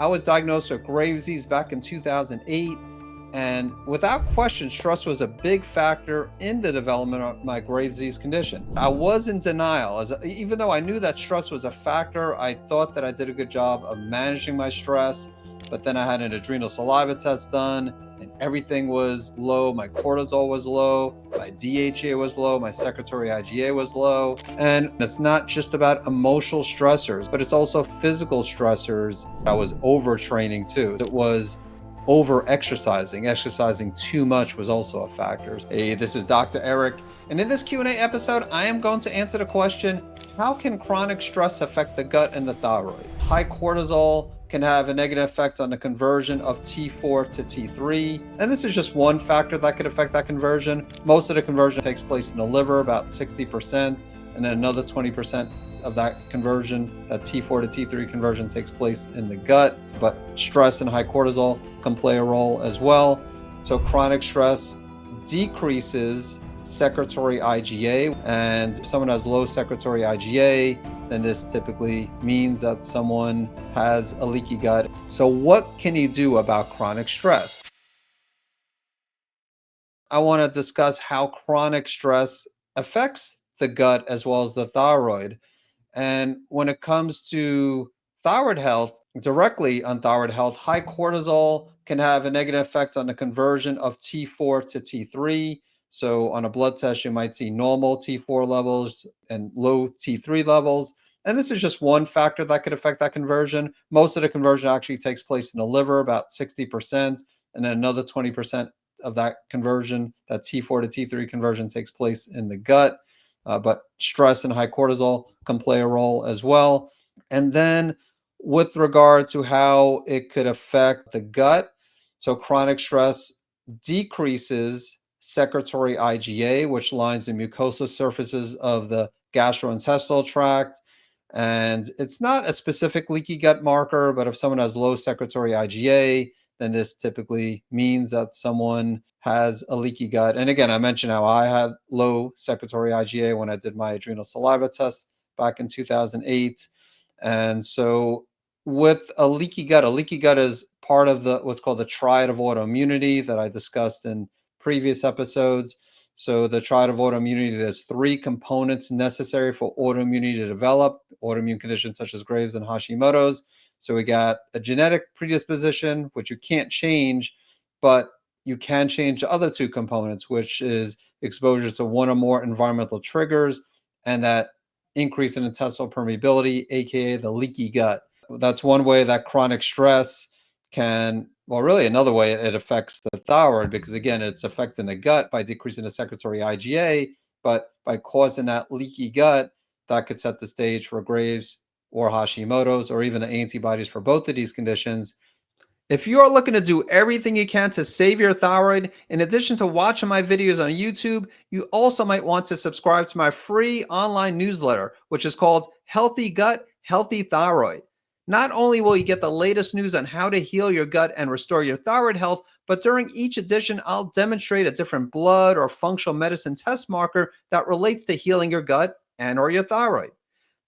I was diagnosed with Graves' disease back in 2008, and without question, stress was a big factor in the development of my Graves' disease condition. I was in denial, even though I knew that stress was a factor. I thought that I did a good job of managing my stress, but then I had an adrenal saliva test done, and everything was low. My cortisol was low, my DHA was low, my secretory IgA was low. And it's not just about emotional stressors, but it's also physical stressors. I was overtraining too. It was over exercising too much was also a factor. Hey, this is Dr. Eric, and in this Q&A episode, I am going to answer the question, how can chronic stress affect the gut and the thyroid? High cortisol can have a negative effect on the conversion of T4 to T3, and this is just one factor that could affect that conversion. Most of the conversion takes place in the liver, about 60%, and then another 20% of that conversion, that T4 to T3 conversion, takes place in the gut. But stress and high cortisol can play a role as well. So chronic stress decreases secretory IgA, and if someone has low secretory IgA, then this typically means that someone has a leaky gut. So what can you do about chronic stress? I want to discuss how chronic stress affects the gut as well as the thyroid. And when it comes to thyroid health, directly on thyroid health, high cortisol can have a negative effect on the conversion of T4 to T3. So on a blood test, you might see normal T4 levels and low T3 levels. And this is just one factor that could affect that conversion. Most of the conversion actually takes place in the liver, about 60%, and then another 20% of that conversion, that T4 to T3 conversion, takes place in the gut. But stress and high cortisol can play a role as well. And then with regard to how it could affect the gut, so chronic stress decreases secretory IgA, which lines the mucosal surfaces of the gastrointestinal tract. And it's not a specific leaky gut marker, but if someone has low secretory IgA, then this typically means that someone has a leaky gut. And again, I mentioned how I had low secretory IgA when I did my adrenal saliva test back in 2008. And so with a leaky gut is part of the what's called the triad of autoimmunity that I discussed in previous episodes. So the triad of autoimmunity, there's three components necessary for autoimmunity to develop, autoimmune conditions such as Graves and Hashimoto's. So we got a genetic predisposition, which you can't change, but you can change the other two components, which is exposure to one or more environmental triggers and that increase in intestinal permeability, aka the leaky gut. That's one way that chronic stress can, well, really another way it affects the thyroid, because again, it's affecting the gut by decreasing the secretory IgA, but by causing that leaky gut, that could set the stage for Graves or Hashimoto's, or even the antibodies for both of these conditions. If you are looking to do everything you can to save your thyroid, in addition to watching my videos on YouTube, you also might want to subscribe to my free online newsletter, which is called Healthy Gut, Healthy Thyroid. Not only will you get the latest news on how to heal your gut and restore your thyroid health, but during each edition, I'll demonstrate a different blood or functional medicine test marker that relates to healing your gut and or your thyroid.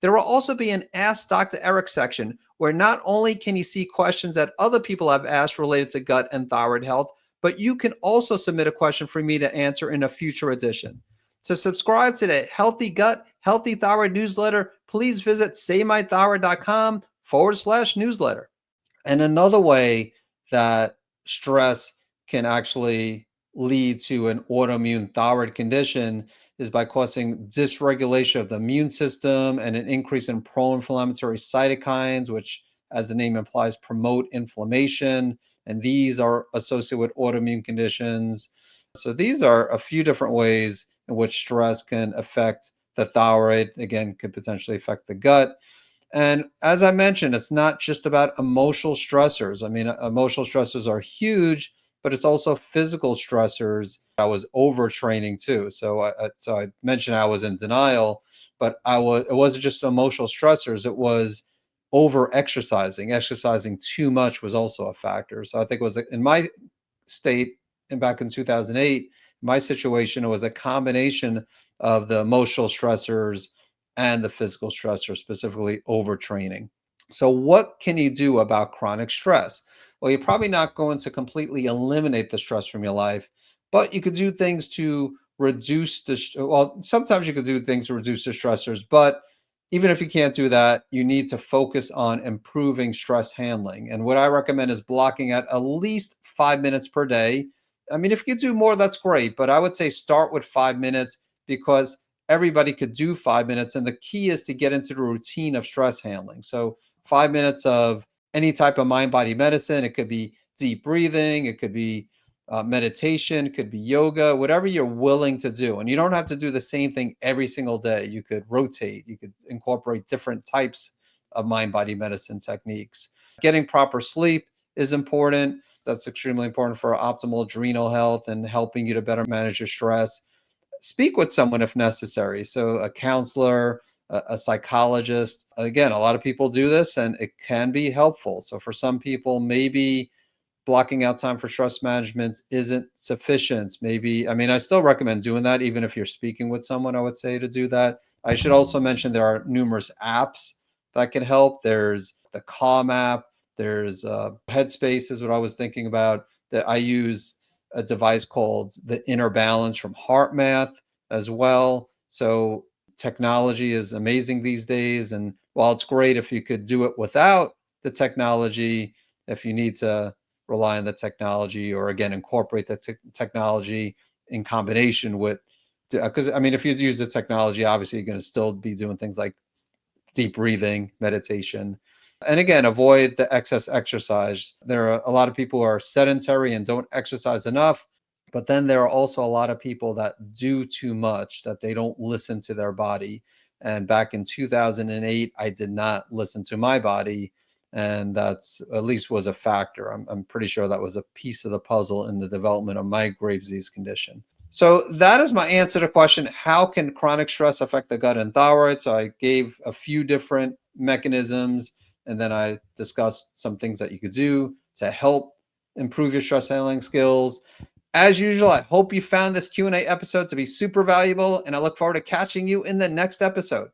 There will also be an Ask Dr. Eric section where not only can you see questions that other people have asked related to gut and thyroid health, but you can also submit a question for me to answer in a future edition. To subscribe to the Healthy Gut, Healthy Thyroid newsletter, please visit savemythyroid.com/newsletter. And another way that stress can actually lead to an autoimmune thyroid condition is by causing dysregulation of the immune system and an increase in pro-inflammatory cytokines, which, as the name implies, promote inflammation. And these are associated with autoimmune conditions. So these are a few different ways in which stress can affect the thyroid. Again, could potentially affect the gut. And as I mentioned, it's not just about emotional stressors. I mean, emotional stressors are huge, but it's also physical stressors. I was overtraining too. So I mentioned I was in denial, but it wasn't just emotional stressors. It was over exercising too much was also a factor. So I think it was in my state, and back in 2008, my situation, it was a combination of the emotional stressors and the physical stressors, specifically overtraining. So, what can you do about chronic stress? Well, you're probably not going to completely eliminate the stress from your life, but you could do things to reduce well, sometimes you could do things to reduce the stressors, but even if you can't do that, you need to focus on improving stress handling. And what I recommend is blocking out at least 5 minutes per day. I mean, if you do more, that's great, but I would say start with 5 minutes because everybody could do 5 minutes. And the key is to get into the routine of stress handling. So, 5 minutes of any type of mind body medicine. It could be deep breathing, it could be meditation, it could be yoga, whatever you're willing to do. And you don't have to do the same thing every single day. You could rotate, you could incorporate different types of mind body medicine techniques. Getting proper sleep is important. That's extremely important for optimal adrenal health and helping you to better manage your stress. Speak with someone if necessary. So, a counselor, a psychologist. Again, a lot of people do this and it can be helpful. So, for some people, maybe blocking out time for stress management isn't sufficient. Maybe, I mean, I still recommend doing that, even if you're speaking with someone, I would say to do that. I should also mention there are numerous apps that can help. There's the Calm app, there's Headspace, is what I was thinking about. That I use a device called the Inner Balance from HeartMath as well. So, technology is amazing these days. And while it's great if you could do it without the technology, if you need to rely on the technology or again incorporate the technology in combination with, because I mean if you use the technology, obviously you're going to still be doing things like deep breathing, meditation, and again avoid the excess exercise. There are a lot of people who are sedentary and don't exercise enough, but then there are also a lot of people that do too much, that they don't listen to their body. And back in 2008 I did not listen to my body, and that's at least was a factor. I'm pretty sure that was a piece of the puzzle in the development of my Graves' disease condition. So that is my answer to the question, how can chronic stress affect the gut and thyroid? So I gave a few different mechanisms, and then I discussed some things that you could do to help improve your stress handling skills. As usual, I hope you found this Q&A episode to be super valuable, and I look forward to catching you in the next episode.